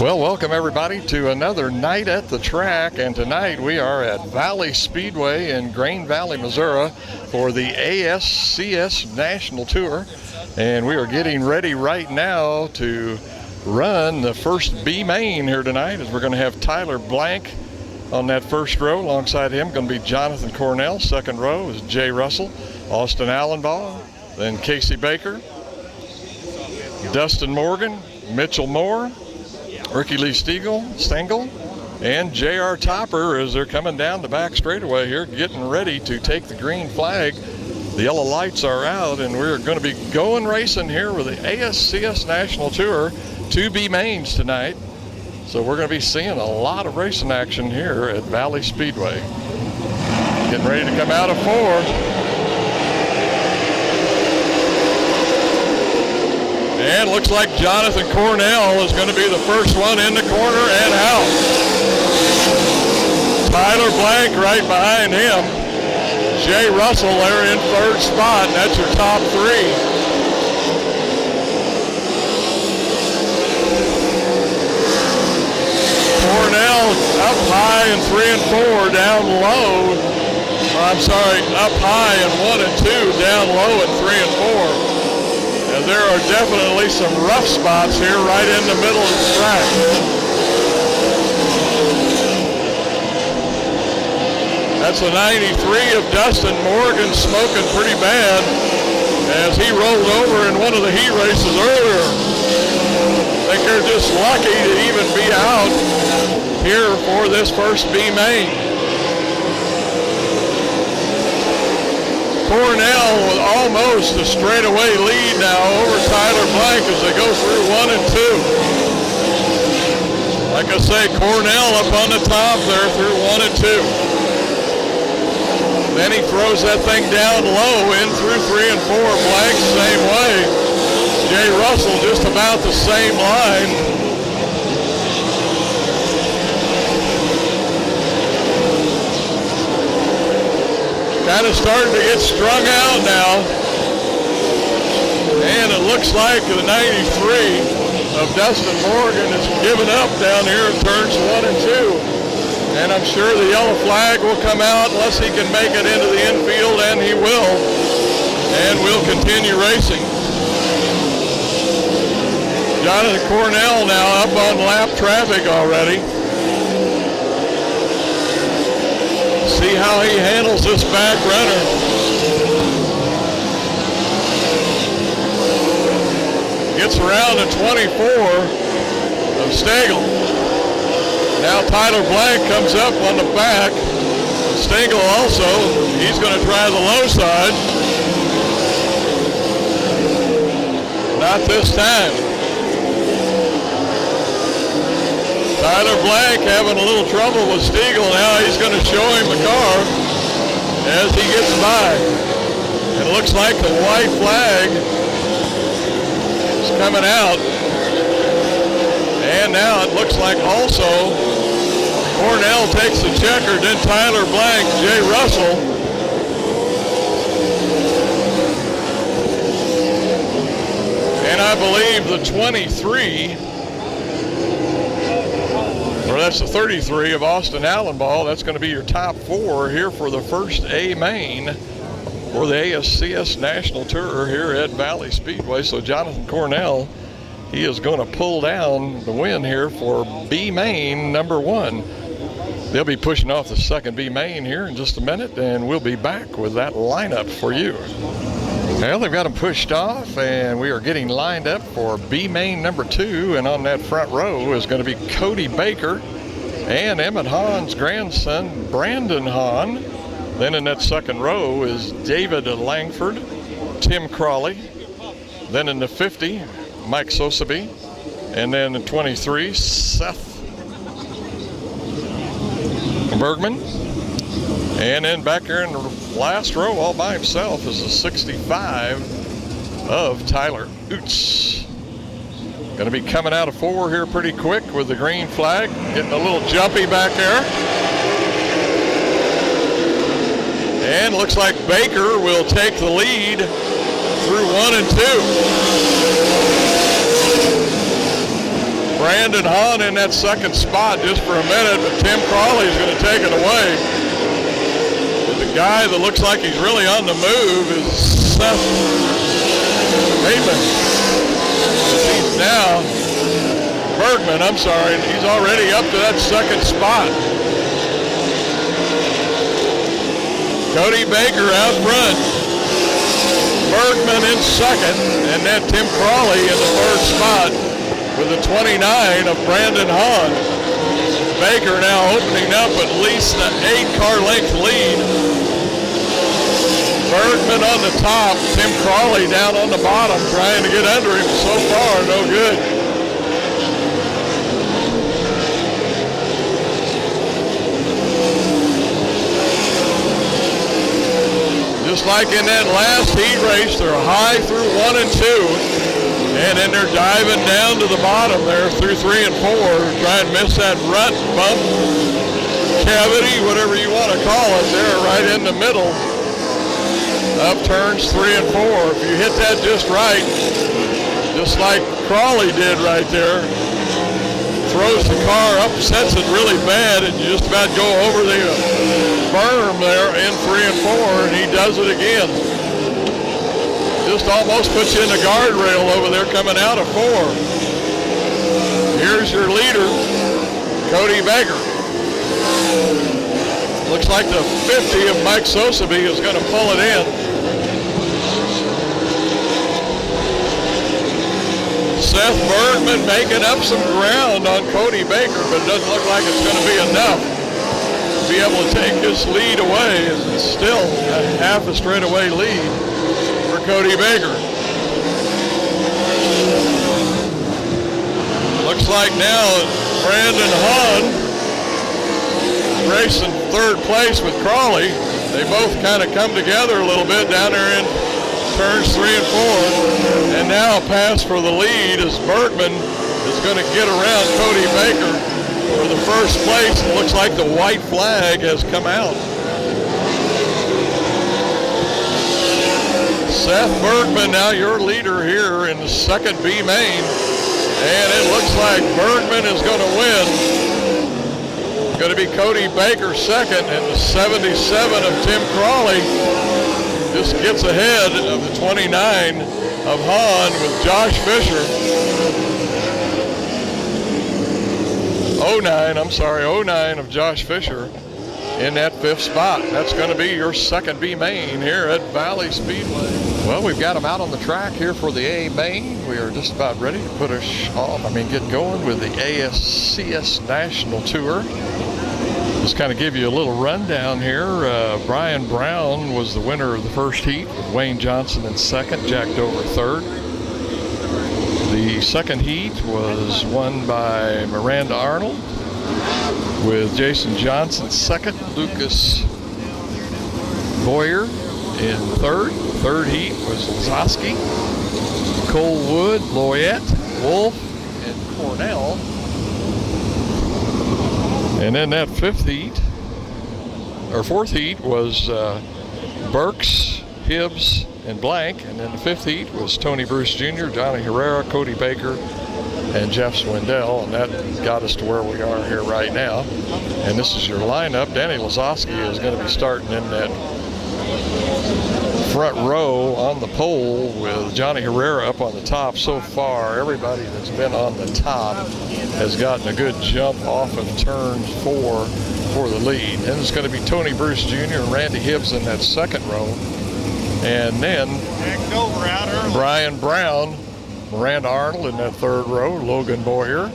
Well, welcome everybody to another night at the track, and tonight we are at Valley Speedway in Grain Valley, Missouri for the ASCS National Tour, and we are getting ready right now to run the first B main here tonight, as we're going to have Tyler Blank on that first row. Alongside him going to be Jonathan Cornell. Second row is Jay Russell, Austin Allenbaugh, then Casey Baker, Dustin Morgan, Mitchell Moore, Ricky Lee Stengel, and J.R. Topper as they're coming down the back straightaway here, getting ready to take the green flag. The yellow lights are out, and we're going to be going racing here with the ASCS National Tour, 2 B mains tonight. So we're going to be seeing a lot of racing action here at Valley Speedway. Getting ready to come out of 4. And looks like Jonathan Cornell is going to be the first one in the corner and out. Tyler Blank right behind him. Jay Russell there in third spot, and that's your top 3. Cornell up high in 3 and 4, down low. I'm sorry, up high in 1 and 2, down low in 3 and 4. There are definitely some rough spots here right in the middle of the track. That's the 93 of Dustin Morgan, smoking pretty bad as he rolled over in one of the heat races earlier. I think they're just lucky to even be out here for this first B main. Cornell with almost a straightaway lead now over Tyler Blank as they go through 1 and 2. Like I say, Cornell up on the top there through 1 and 2. Then he throws that thing down low in through 3 and 4. Blank same way. Jay Russell just about the same line. Kind of starting to get strung out now. And it looks like the 93 of Dustin Morgan is giving up down here in turns 1 and 2. And I'm sure the yellow flag will come out unless he can make it into the infield, and he will. And we'll continue racing. Jonathan Cornell now up on lap traffic already. See how he handles this back runner. Gets around to 24 of Stengel. Now Tyler Blank comes up on the back. Stengel also, he's going to try the low side. Not this time. Tyler Blank having a little trouble with Stengel. Now he's going to show him the car as he gets by. It looks like the white flag is coming out. And now it looks like also Cornell takes the checker, then Tyler Blank, Jay Russell. And I believe the 23, or that's the 33 of Austin Allenbaugh. That's going to be your top 4 here for the first A main for the ASCS National Tour here at Valley Speedway. So Jonathan Cornell, he is going to pull down the win here for B main number 1. They'll be pushing off the second B main here in just a minute, and we'll be back with that lineup for you. Well, they've got them pushed off, and we are getting lined up for B main number 2. And on that front row is going to be Cody Baker and Emmett Hahn's grandson, Brandon Hahn. Then in that second row is David Langford, Tim Crawley. Then in the 50, Mike Sosaby. And then in 23, Seth Bergman. And then back here in the last row all by himself is the 65 of Tyler Oots. Going to be coming out of 4 here pretty quick with the green flag. Getting a little jumpy back there. And looks like Baker will take the lead through 1 and 2. Brandon Hahn in that second spot just for a minute, but Tim Crawley is going to take it away. But the guy that looks like he's really on the move is Seth Bateman. He's now Bergman, I'm sorry, he's already up to that second spot. Cody Baker out front. Bergman in second, and then Tim Crawley in the third spot with the 29 of Brandon Hahn. Baker now opening up at least an 8-car length lead. Bergman on the top, Tim Crawley down on the bottom trying to get under him. So far, no good. Just like in that last heat race, they're high through 1 and 2, and then they're diving down to the bottom there through 3 and 4, trying to miss that rut, bump, cavity, whatever you want to call it there, right in the middle of turns 3 and 4. If you hit that just right, just like Crawley did right there, throws the car, upsets it really bad, and you just about go over the berm there in 3 and 4, and he does it again. Just almost puts you in the guardrail over there coming out of 4. Here's your leader, Cody Baker. Looks like the 50 of Mike Sosaby is going to pull it in. Seth Bergman making up some ground on Cody Baker, but it doesn't look like it's going to be enough to be able to take this lead away. It's still a half a straightaway lead for Cody Baker. Looks like now Brandon Hahn racing third place with Crawley. They both kind of come together a little bit down there in turns 3 and 4, and now a pass for the lead as Bergman is going to get around Cody Baker for the first place. It looks like the white flag has come out. Seth Bergman now your leader here in the second B main, and it looks like Bergman is going to win. It's going to be Cody Baker second, and the 77 of Tim Crawley just gets ahead of the 29 of Hahn with Josh Fisher. 09 of Josh Fisher in that 5th spot. That's going to be your second B main here at Valley Speedway. Well, we've got them out on the track here for the A main. We are just about ready to get going with the ASCS National Tour. Just kind of give you a little rundown here. Brian Brown was the winner of the first heat with Wayne Johnson in second, Jack Dover third. The second heat was won by Miranda Arnold with Jason Johnson second, Lucas Boyer in third. Third heat was Lazowski, Cole Wood, Loyette, Wolf, and Cornell. And then that fourth heat was Burks, Hibbs, and Blank. And then the 5th heat was Tony Bruce Jr., Johnny Herrera, Cody Baker, and Jeff Swindell. And that got us to where we are here right now. And this is your lineup. Danny Lazowski is going to be starting in that front row on the pole with Johnny Herrera up on the top. So far, everybody that's been on the top has gotten a good jump off of turn 4 for the lead. And it's going to be Tony Bruce Jr. and Randy Hibbs in that second row. And then Brian Brown, Miranda Arnold in that third row, Logan Boyer,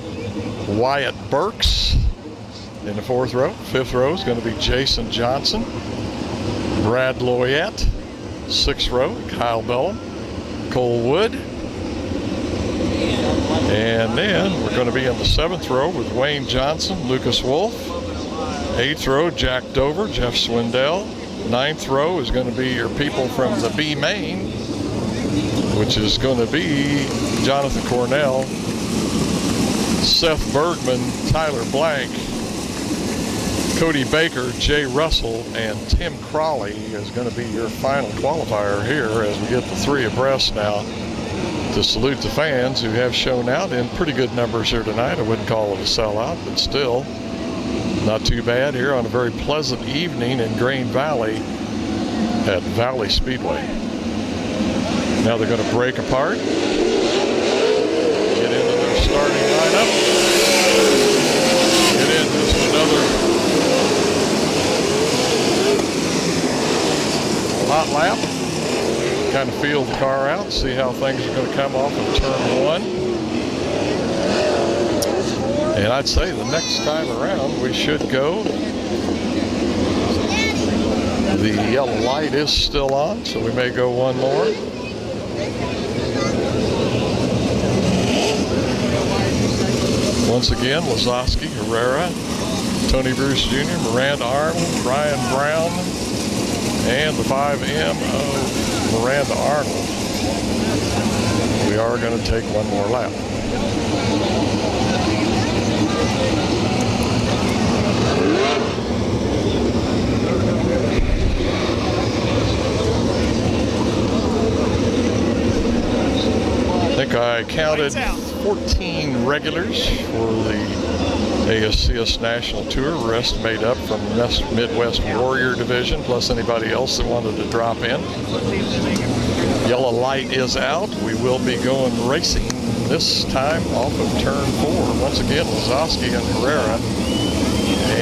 Wyatt Burks in the 4th row. 5th row is going to be Jason Johnson, Brad Loyette. 6th row, Kyle Bellum, Cole Wood. And then we're going to be in the 7th row with Wayne Johnson, Lucas Wolf. 8th row, Jack Dover, Jeff Swindell. 9th row is going to be your people from the B main, which is going to be Jonathan Cornell, Seth Bergman, Tyler Blank, Cody Baker, Jay Russell, and Tim Crawley is going to be your final qualifier here as we get the 3 abreast now to to salute the fans who have shown out in pretty good numbers here tonight. I wouldn't call it a sellout, but still not too bad here on a very pleasant evening in Green Valley at Valley Speedway. Now they're going to break apart, get into their starting lineup, get in just another hot lap, kind of feel the car out, see how things are going to come off of turn 1. And I'd say the next time around we should go. The yellow light is still on, so we may go one more. Once again, Lazowski, Herrera, Tony Bruce Jr., Miranda Arnold, Brian Brown, and the 5M of Miranda Arnold. We are going to take one more lap. I think I counted 14 regulars for the ASCS National Tour. The rest made up from Midwest Warrior Division, plus anybody else that wanted to drop in. Yellow light is out. We will be going racing this time off of turn 4. Once again, Lazowski and Herrera.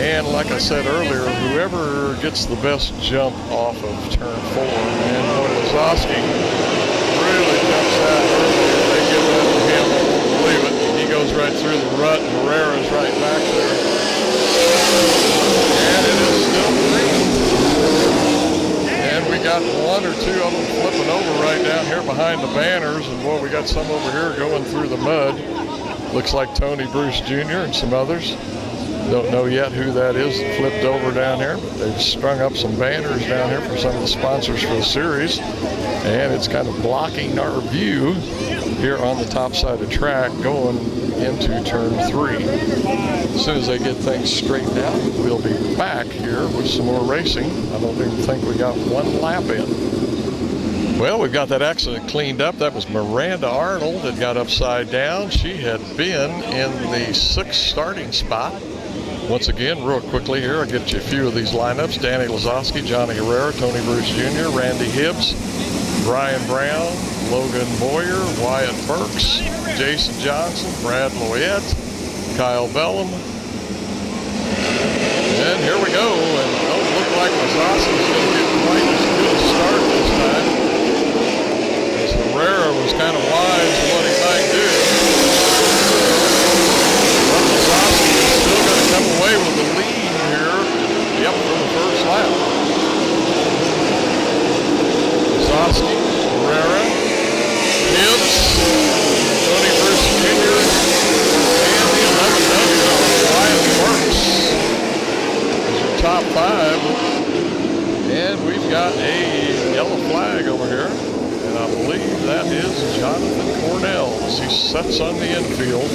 And like I said earlier, whoever gets the best jump off of turn 4, and boy, Lazowski really jumps out early. They give that to him, I won't believe it. He goes right through the rut, and Herrera's right back there. And it is still green. And we got one or two of them flipping over right down here behind the banners. And boy, we got some over here going through the mud. Looks like Tony Bruce Jr. and some others. Don't know yet who that is that flipped over down here, but they've strung up some banners down here for some of the sponsors for the series. And it's kind of blocking our view here on the top side of the track going into turn 3. As soon as they get things straightened out, we'll be back here with some more racing. I don't even think we got one lap in. Well, we've got that accident cleaned up. That was Miranda Arnold that got upside down. She had been in the 6th starting spot. Once again, real quickly here, I'll get you a few of these lineups. Danny Lazowski, Johnny Herrera, Tony Bruce Jr., Randy Hibbs, Brian Brown, Logan Boyer, Wyatt Burks, Jason Johnson, Brad Loyette, Kyle Bellum. And here we go. And it don't look like Lazowski's going to get quite as good a start this time. As Herrera was kind of wise in what he might do. But Lazowski is still going to come away with the lead here. Yep, for the first lap. Lazowski, Herrera, Hibbs, Tony Bruce Jr., and the 11W of Wyatt Burks is your top 5. And we've got a yellow flag over here. And I believe that is Jonathan Cornell as he sets on the infield.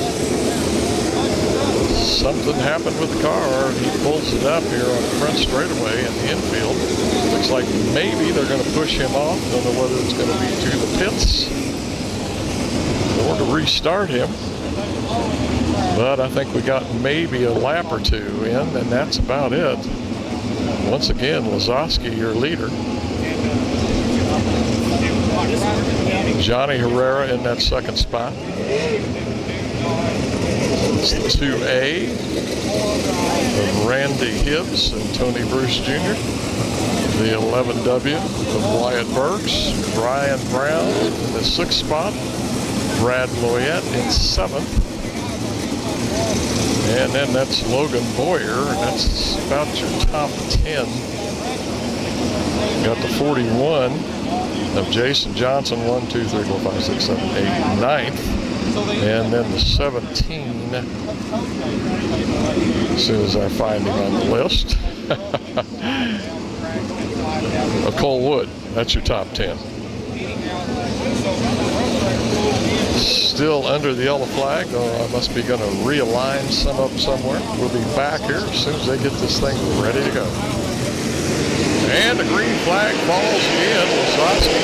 Something happened with the car. He pulls it up here on the front straightaway in the infield. Looks like maybe they're going to push him off. Don't know whether it's going to be to the pits or to restart him. But I think we got maybe a lap or two in, and that's about it. Once again, Lazowski, your leader. Johnny Herrera in that 2nd spot. It's the 2A of Randy Hibbs and Tony Bruce Jr. The 11W of Wyatt Burks, Brian Brown in the 6th spot, Brad Loyette in 7th. And then that's Logan Boyer, and that's about your top 10. Got the 41 of Jason Johnson, 1, 2, 3, 4, 5, 6, 7, 8, 9th. And then the 17, as soon as I find him on the list, of Cole Wood. That's your top 10. Still under the yellow flag, though I must be going to realign some up somewhere. We'll be back here as soon as they get this thing ready to go. And the green flag falls again. Lazowski,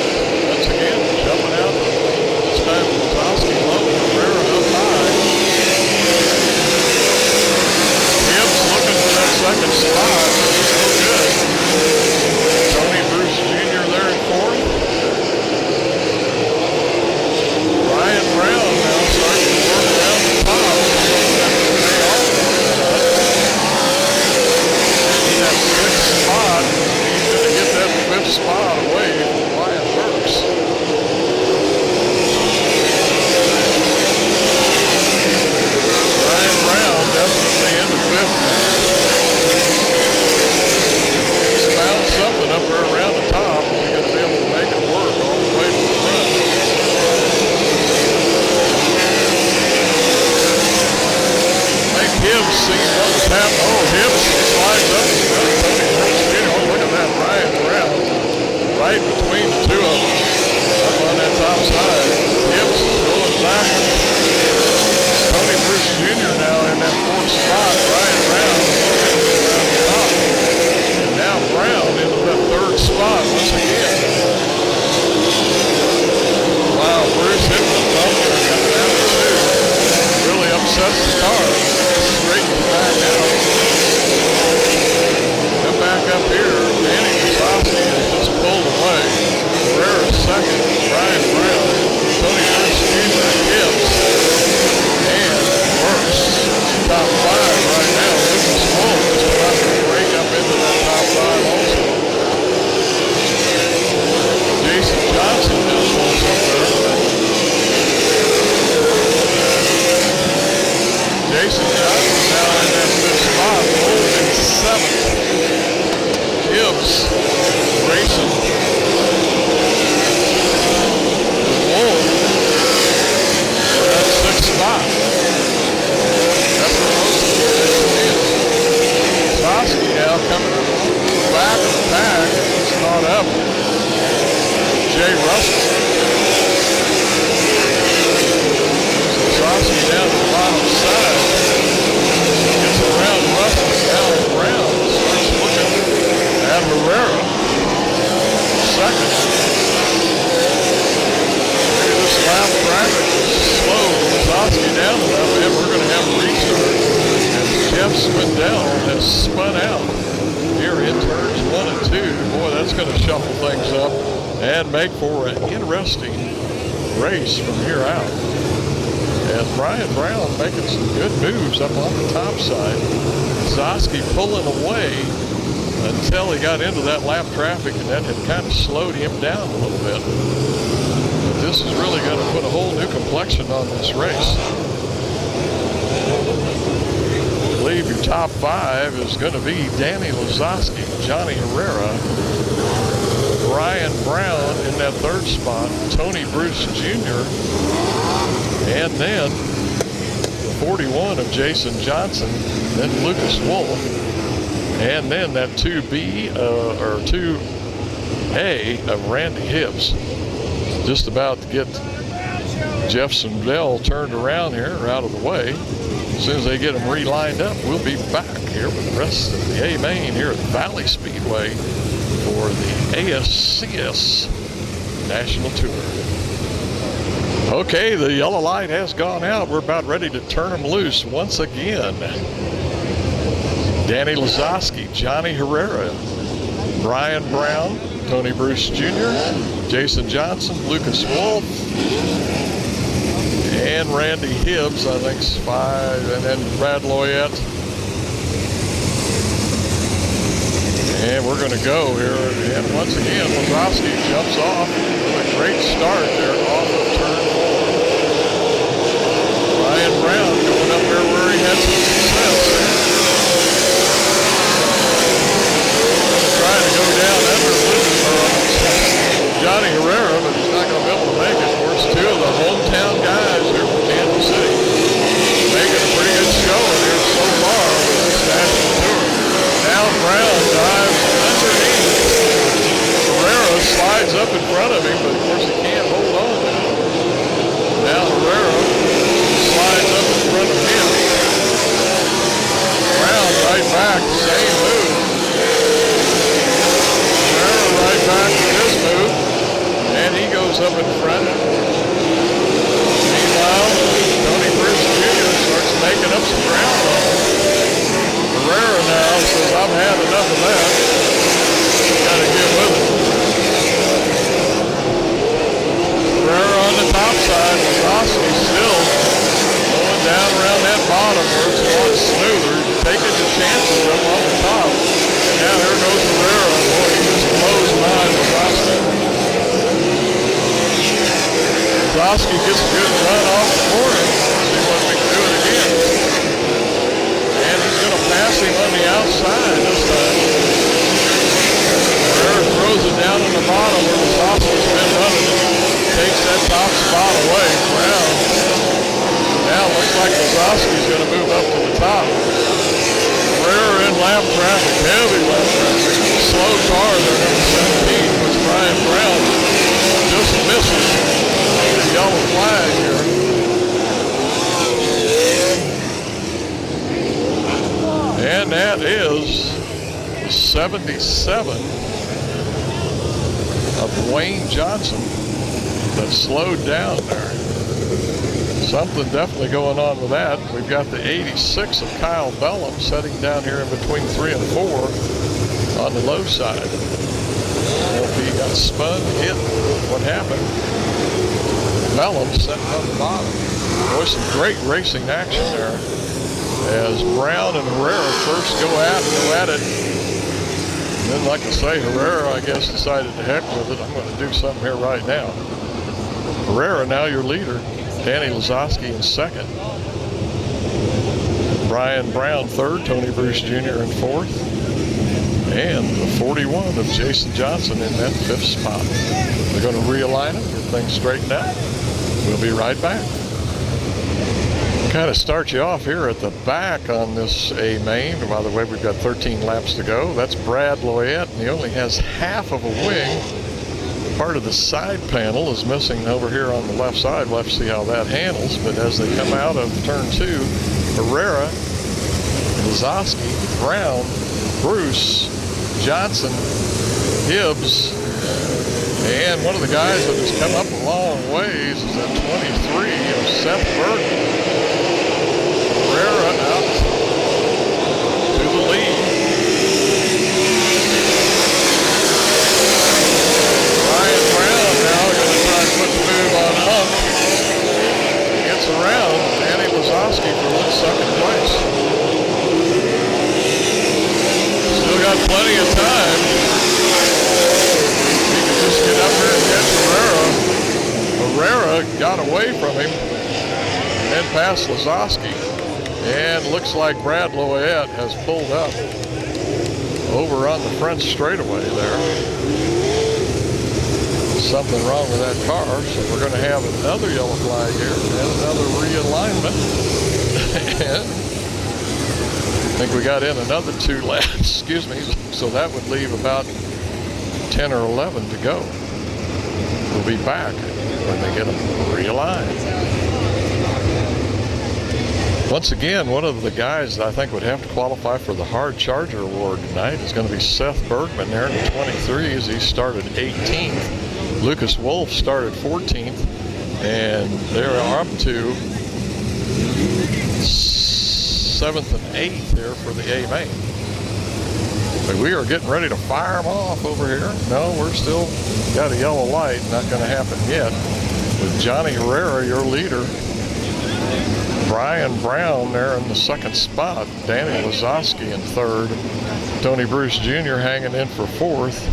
once again, jumping out This time Lozowski low, Herrera up high. Gibbs looking for that second spot. No good. Tony Bruce Jr. there in fourth. Ryan Brown now starting to work around the top. That sixth spot. He's going to get that fifth spot away from Ryan Burks. Ryan Brown definitely in the fifth. He's found something up there around the top. He's going to be able to make it work all the way to the front. Make Hibbs see what's happening. Oh, Hibbs slides up in front of Tony Bruce Jr. Oh, look at that, Ryan Brown. Right between the two of them. Up on that top side. Hibbs is going backwards. Tony Bruce Jr. now in that fourth spot. Ryan Brown around the top. And now Brown into that third spot once again. Wow, Bruce hitting the bumper coming out of two. Really upsets the car. Straightens back out. Come back up here. Danny Lozowski is just pulled away. Herrera second. Ryan Brown. Tony Bruce Jr. Gibbs. And Burks. Top five right now. Lucas Wolf is about to break up into that top five also. Jason Johnson just pulls up there. Jason Johnson now in that fifth spot, holding seventh. Gibbs racing. Wolf for that sixth spot. That's where most of the racing is. Lozowski now coming back of the pack. He's caught up. Jay Russell. Lozowski down to the bottom side. Gets around Russell. Now Brown starts looking at Herrera. Second. Maybe this lap traffic is slow. Lozowski down enough, and we're going to have a restart. And Jeff Swindell has spun out here in turns 1 and 2. Boy, that's going to shuffle things up and make for an interesting race from here out. And Ryan Brown making some good moves up on the top side. Lozowski pulling away until he got into that lap traffic, and that had kind of slowed him down a little bit. But this is really going to put a whole new complexion on this race. I believe your top five is going to be Danny Lozowski, Johnny Herrera, Ryan Brown in that third spot, Tony Bruce Jr., and then the 41 of Jason Johnson, then Lucas Wolf, and then that 2B or 2A of Randy Hibbs. Just about to get Jeff Swindell turned around here, out of the way. As soon as they get them re-lined up, we'll be back here with the rest of the A main here at Valley Speedway for the ASCS National Tour. Okay, the yellow light has gone out. We're about ready to turn them loose once again. Danny Lozowski, Johnny Herrera, Ryan Brown, Tony Bruce Jr., Jason Johnson, Lucas Wolf, and Randy Hibbs, I think, is 5, and then Brad Loyette. And we're going to go here. And once again, Lozowski jumps off with a great start there off of turn 4. Ryan Brown going up there where he had some success. Trying to go down under Johnny Herrera, but he's not going to be able to make it. Of course, two of the hometown guys here from Kansas City making a pretty good showing here so far with this national tour. Now Brown dives underneath. Herrera slides up in front of him, but of course he can't hold on to it. Now Herrera slides up in front of him. Brown right back, same move. Herrera right back with his move, and he goes up in front. lot smoother, taking your chances up on the top. And now there goes Herrera. Boy, he just blows by Lazowski. Lazowski gets a good run off the corner. See what we can do it again. And he's going to pass him on the outside this time. Herrera throws it down in the bottom where Lazowski's been running. Takes that top spot away. Brown. Now it looks like Lazowski's going to move up to the top. Herrera in lap traffic, heavy lap traffic. Slow car there, number 17, was Brian Brown. Just misses the yellow flag here. And that is 77 of Wayne Johnson that slowed down there. Something definitely going on with that. We've got the 86 of Kyle Bellum setting down here in between 3 and 4 on the low side. If he got spun, hit, what happened? Bellum sitting on the bottom. Boy, some great racing action there as Brown and Herrera first go at it. And then, like I say, Herrera, I guess, decided to heck with it. I'm going to do something here right now. Herrera, now your leader. Danny Lazowski in second. Brian Brown third. Tony Bruce Jr. in fourth. And the 41 of Jason Johnson in that fifth spot. They're going to realign them, get things straightened out. We'll be right back. Kind of start you off here at the back on this A main. By the way, we've got 13 laps to go. That's Brad Loyette, and he only has half of a wing. Part of the side panel is missing over here on the left side. We'll have to see how that handles. But as they come out of turn 2, Herrera, Lazowski, Brown, Bruce, Johnson, Hibbs, and one of the guys that has come up a long ways is at 23 of Seth Burton. Herrera out to the lead. Brian Brown now going to try and put the move on Monk. He gets around Danny Lazowski for second place. Still got plenty of time. He can just get up here and catch Herrera. Herrera got away from him and then passed Lazowski. And looks like Brad Loyette has pulled up over on the front straightaway there. Something wrong with that car, so we're going to have another yellow flag here and another realignment. And I think we got in another 2 laps, excuse me, so that would leave about 10 or 11 to go. We'll be back when they get them realigned. Once again, one of the guys that I think would have to qualify for the Hard Charger Award tonight is going to be Seth Bergman there in the 23s. He started 18th. Lucas Wolf started 14th. And they're up to 7th and 8th here for the A main. But we are getting ready to fire them off over here. No, we're still got a yellow light. Not going to happen yet. With Johnny Herrera, your leader. Brian Brown there in the second spot. Danny Lazowski in third. Tony Bruce Jr. hanging in for fourth.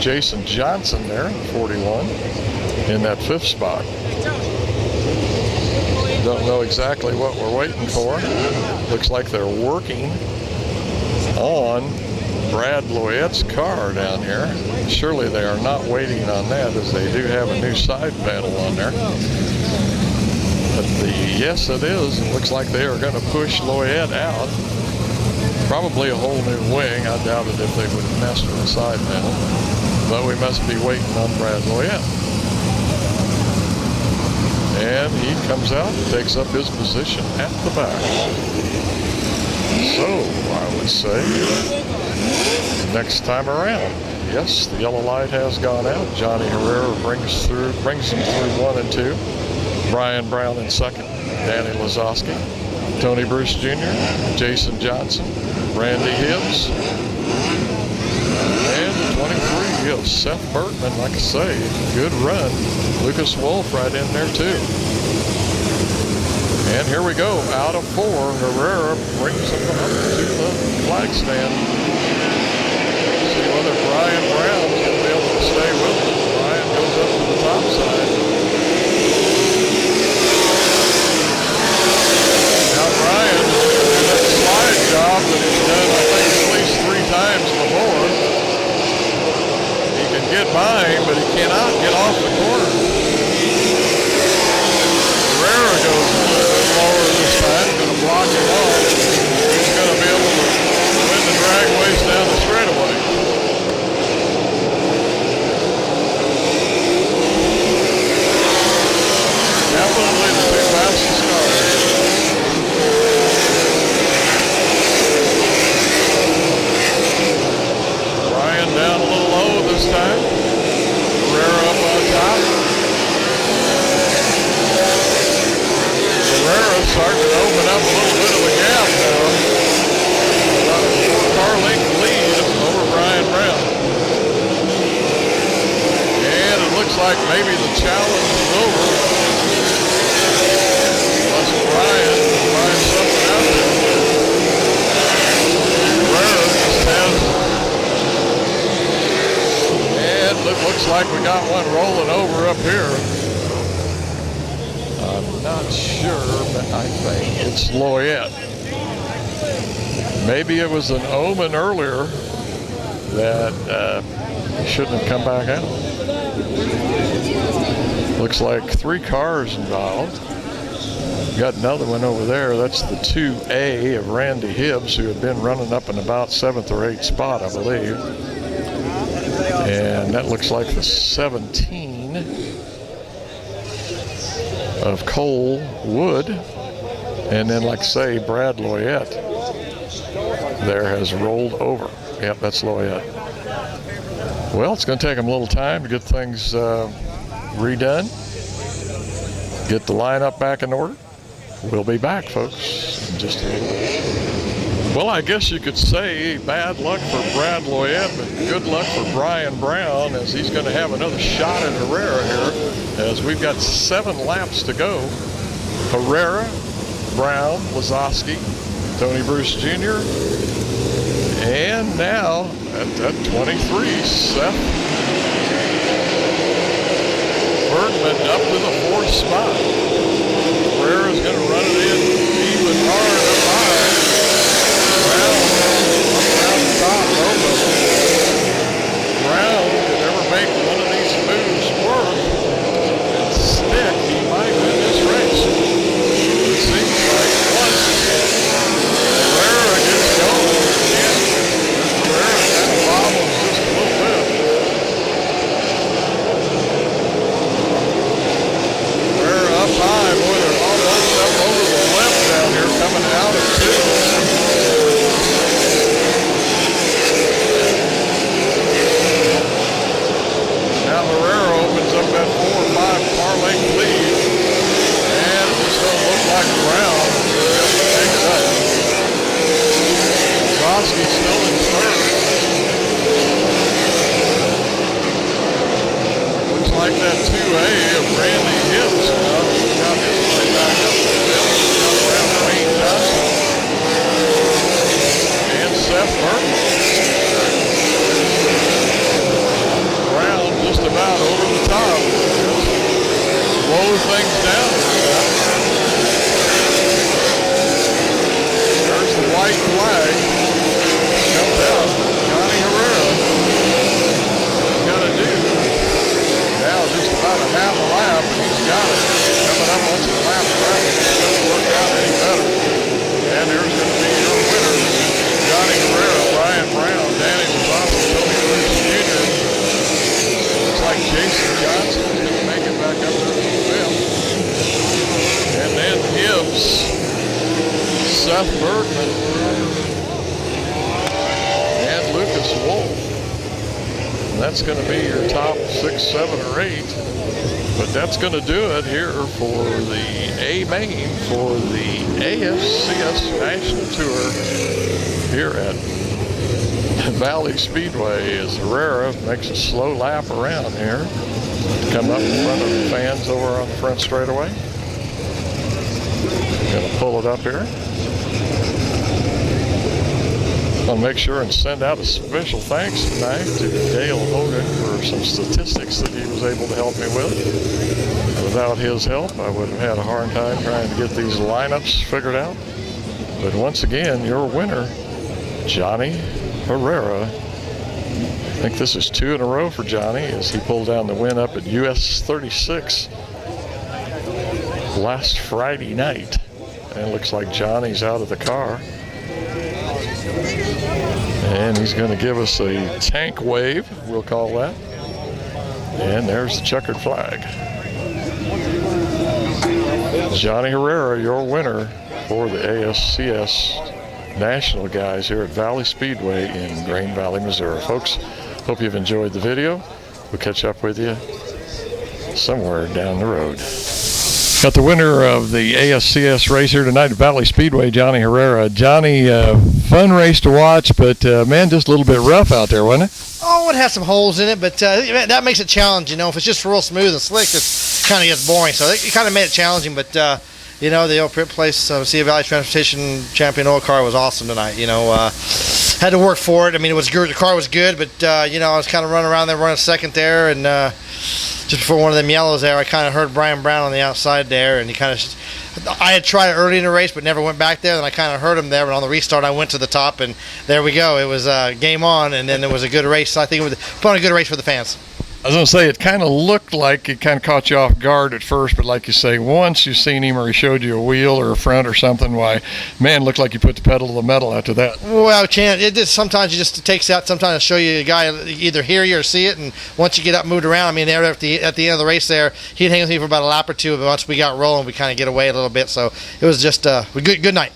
Jason Johnson there, 41, in that fifth spot. Don't know exactly what we're waiting for. Looks like they're working on Brad Loyette's car down here. Surely they are not waiting on that, as they do have a new side panel on there. But yes, it is. It looks like they are going to push Loyette out. Probably a whole new wing. I doubt it if they would have messed with the side panel. But we must be waiting on Brad Loyette. And he comes out and takes up his position at the back. So, I would say, next time around, yes, the yellow light has gone out. Johnny Herrera brings them through 1 and 2. Brian Brown in second. Danny Lazowski. Tony Bruce Jr. Jason Johnson. Randy Hibbs. And 23 of Seth Bertman, like I say, good run. Lucas Wolf right in there too. And here we go, out of 4. Herrera brings him up to the flag stand. See whether Brian Brown's going to be able to stay with him. Brian goes up to the top side. Now Brian, that slide job that he's done, I think, at least 3 times before. He can get by him, but he cannot get off the corner. Herrera goes a little bit lower this time, going to block him off. He's going to be able to win the drag race down the straightaway. Definitely the 2 fastest cars. Brian down a little low this time. Herrera up on top. Herrera starting to open up a little bit of a gap now. About a 4-car length lead over Brian Brown. And it looks like maybe the challenge is over. Unless Brian finds something out there. Herrera just has. And it looks like we got one rolling over up here. I'm not sure, but I think it's Loyette. Maybe it was an omen earlier that shouldn't have come back out. Looks like 3 cars involved. Got another one over there. That's the 2A of Randy Hibbs, who had been running up in about 7th or 8th spot, I believe. And that looks like the 17 of Cole Wood. And then, like I say, Brad Loyette there has rolled over. Yep, that's Loyette. Well, it's going to take them a little time to get things redone, get the lineup back in order. We'll be back, folks, in just a little bit. Well, I guess you could say bad luck for Brad Loyette, but good luck for Brian Brown, as he's going to have another shot at Herrera here, as we've got 7 laps to go. Herrera, Brown, Lazowski, Tony Bruce Jr., and now at 23, Seth Bergman up to the 4th spot. Herrera's going to run it in even hard up high. Brown around the top, Brown could ever make one of these moves work and stick, he might win this race. It seems like once Herrera gets going, Herrera kind of bobbles just a little bit. Herrera up high, boy, they're almost up over the left down here, coming out of 2. Now Herrera opens up that 4 or 5 car length lead, and it just doesn't look like Brown is able to take it up. Lazowski's still in 3rd. Looks like that 2A of Randy Hibbs got his way back up the hill. Got around Wayne Johnson and Seth Burton. Brown just about over the top. Slow things down. There's the white flag. Comes out. Johnny Herrera. He's got to do now just about a half a lap, and he's got it. Coming up once the lap traffic doesn't work out any better. And there's going to be your winner, Johnny Herrera, Brian Brown, Danny Lazowski, Tony Bruce Jr. Looks like Jason Johnson is going to make it back up there for the 5th. And then Hibbs, Seth Bergman, and Lucas Wolf. And that's going to be your top 6, 7, or 8. But that's going to do it here for the A main for the ASCS National Tour here at Valley Speedway, as Herrera makes a slow lap around here to come up in front of the fans over on the front straightaway. Gonna pull it up here. I'll make sure and send out a special thanks tonight to Dale Hogan for some statistics that he was able to help me with. Without his help, I would have had a hard time trying to get these lineups figured out. But once again, your winner, Johnny Herrera. I think this is 2 in a row for Johnny as he pulled down the win up at US 36 last Friday night. And it looks like Johnny's out of the car. And he's going to give us a tank wave, we'll call that. And there's the checkered flag. Johnny Herrera, your winner for the ASCS National guys here at Valley Speedway in Green Valley, Missouri. Folks, hope you've enjoyed the video. We'll catch up with you somewhere down the road. Got the winner of the ASCS race here tonight at Valley Speedway, Johnny Herrera. Johnny, fun race to watch, but man, just a little bit rough out there, wasn't it? Oh, it has some holes in it, but that makes it challenging. You know, if it's just real smooth and slick, it kind of gets boring. So it kind of made it challenging, but you know, the old pit place, Sea Valley Transportation Champion oil car was awesome tonight. You know, had to work for it. I mean, it was good. The car was good, but you know, I was kind of running around there, running second there, and just before one of them yellows there, I kind of heard Brian Brown on the outside there, and he kind of, I had tried it early in the race, but never went back there. Then I kind of heard him there, but on the restart, I went to the top, and there we go. It was game on, and then it was a good race. So I think it was put on a good race for the fans. I was going to say, it kind of looked like it kind of caught you off guard at first, but like you say, once you've seen him or he showed you a wheel or a front or something, why, man, looked like you put the pedal to the metal after that. Well, it just sometimes it just takes out. Sometimes it'll show you a guy either hear you or see it, and once you get up, moved around. I mean, there at the end of the race there, he'd hang with me for about a lap or two, but once we got rolling, we kind of get away a little bit. So it was just a good night.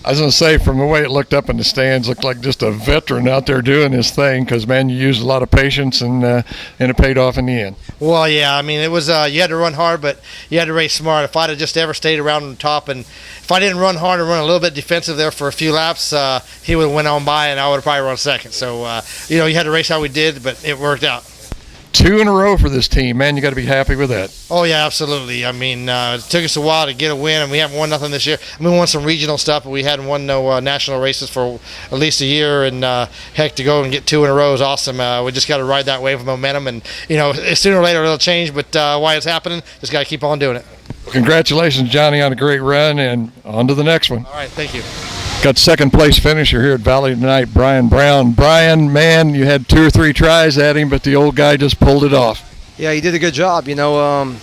I was going to say, from the way it looked up in the stands, looked like just a veteran out there doing his thing because, man, you used a lot of patience and it paid off in the end. Well, yeah, I mean, it was you had to run hard, but you had to race smart. If I'd have just ever stayed around on the top and if I didn't run hard and run a little bit defensive there for a few laps, he would have went on by and I would have probably run second. So, you know, you had to race how we did, but it worked out. 2 in a row for this team, man. You got to be happy with that. Oh yeah, absolutely. I mean, it took us a while to get a win, and we haven't won nothing this year. I mean, we won some regional stuff, but we hadn't won no national races for at least a year. And heck, to go and get 2 in a row is awesome. We just got to ride that wave of momentum, and you know, sooner or later it'll change. But why it's happening, just got to keep on doing it. Well, congratulations, Johnny, on a great run, and on to the next one. All right, thank you. Got second place finisher here at Valley tonight, Brian Brown. Brian, man, you had 2 or 3 tries at him, but the old guy just pulled it off. Yeah, he did a good job. You know,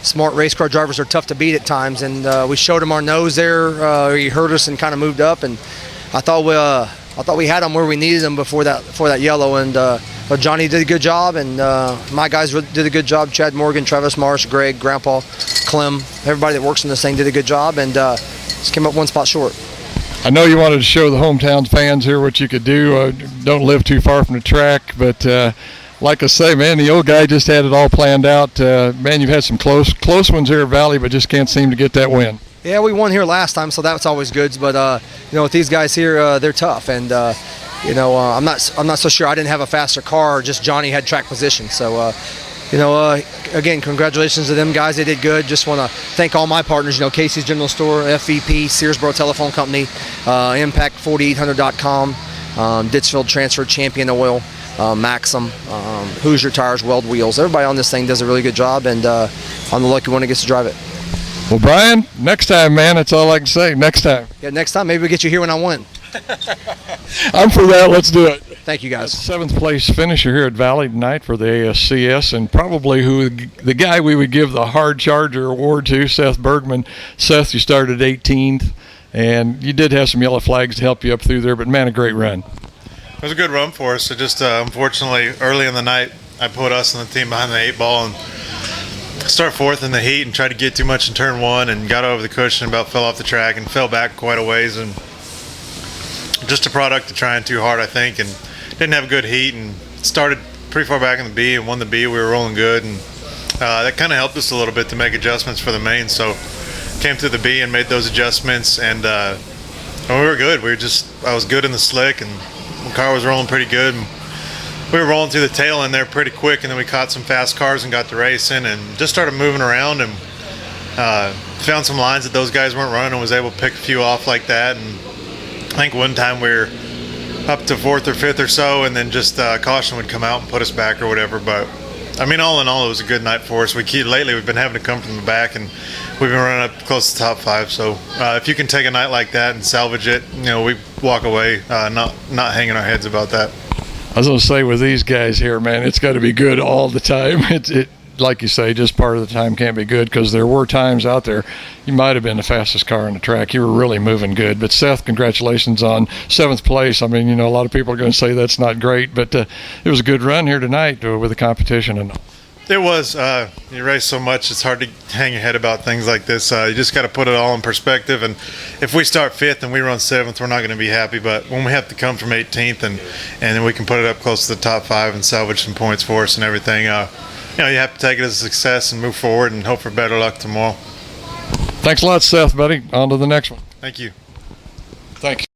smart race car drivers are tough to beat at times, and we showed him our nose there. He heard us and kind of moved up, and I thought we had him where we needed him before that yellow. And but Johnny did a good job, and my guys did a good job. Chad Morgan, Travis Marsh, Greg, Grandpa, Clem, everybody that works in this thing did a good job, and just came up 1 spot short. I know you wanted to show the hometown fans here what you could do. Don't live too far from the track, but like I say, man, the old guy just had it all planned out. Man, you've had some close ones here at Valley, but just can't seem to get that win. Yeah, we won here last time, so that's always good. But you know, with these guys here, they're tough, and you know, I'm not so sure. I didn't have a faster car; just Johnny had track position. So you know, again, congratulations to them guys. They did good. Just want to thank all my partners. You know, Casey's General Store, FVP, Searsboro Telephone Company, Impact4800.com, Ditchfield Transfer, Champion Oil. Maxim, Hoosier Tires, Weld Wheels. Everybody on this thing does a really good job, and I'm the lucky one that gets to drive it. Well, Brian, next time, man, that's all I can say. Next time. Yeah, next time. Maybe we'll get you here when I win. I'm for that. Let's do it. Thank you, guys. 7th place finisher here at Valley tonight for the ASCS, and probably the guy we would give the Hard Charger Award to, Seth Bergman. Seth, you started 18th, and you did have some yellow flags to help you up through there, but, man, a great run. It was a good run for us. It just, unfortunately, early in the night, I put us and the team behind the 8 ball and start 4th in the heat and tried to get too much in turn 1 and got over the cushion and about fell off the track and fell back quite a ways. And just a product of trying too hard, I think, and didn't have a good heat and started pretty far back in the B and won the B. We were rolling good, and that kind of helped us a little bit to make adjustments for the main. So came through the B and made those adjustments, and we were good. I was good in the slick, and the car was rolling pretty good. We were rolling through the tail end there pretty quick, and then we caught some fast cars and got to racing and just started moving around. And found some lines that those guys weren't running and was able to pick a few off like that. And I think one time we were up to 4th or 5th or so, and then just caution would come out and put us back or whatever. But I mean, all in all, it was a good night for us. Lately we've been having to come from the back, and we've been running up close to top 5. So if you can take a night like that and salvage it, we walk away not hanging our heads about that. I was going to say, with these guys here, man, it's got to be good all the time. It like you say, just part of the time can't be good, because there were times out there you might have been the fastest car on the track. You were really moving good. But Seth, congratulations on 7th place. I mean, a lot of people are going to say that's not great, but it was a good run here tonight with the competition. And it was. You race so much, it's hard to hang your head about things like this. You just got to put it all in perspective. And if we start 5th and we run 7th, we're not going to be happy. But when we have to come from 18th and then we can put it up close to the top 5 and salvage some points for us and everything, you have to take it as a success and move forward and hope for better luck tomorrow. Thanks a lot, Seth, buddy. On to the next one. Thank you. Thank you.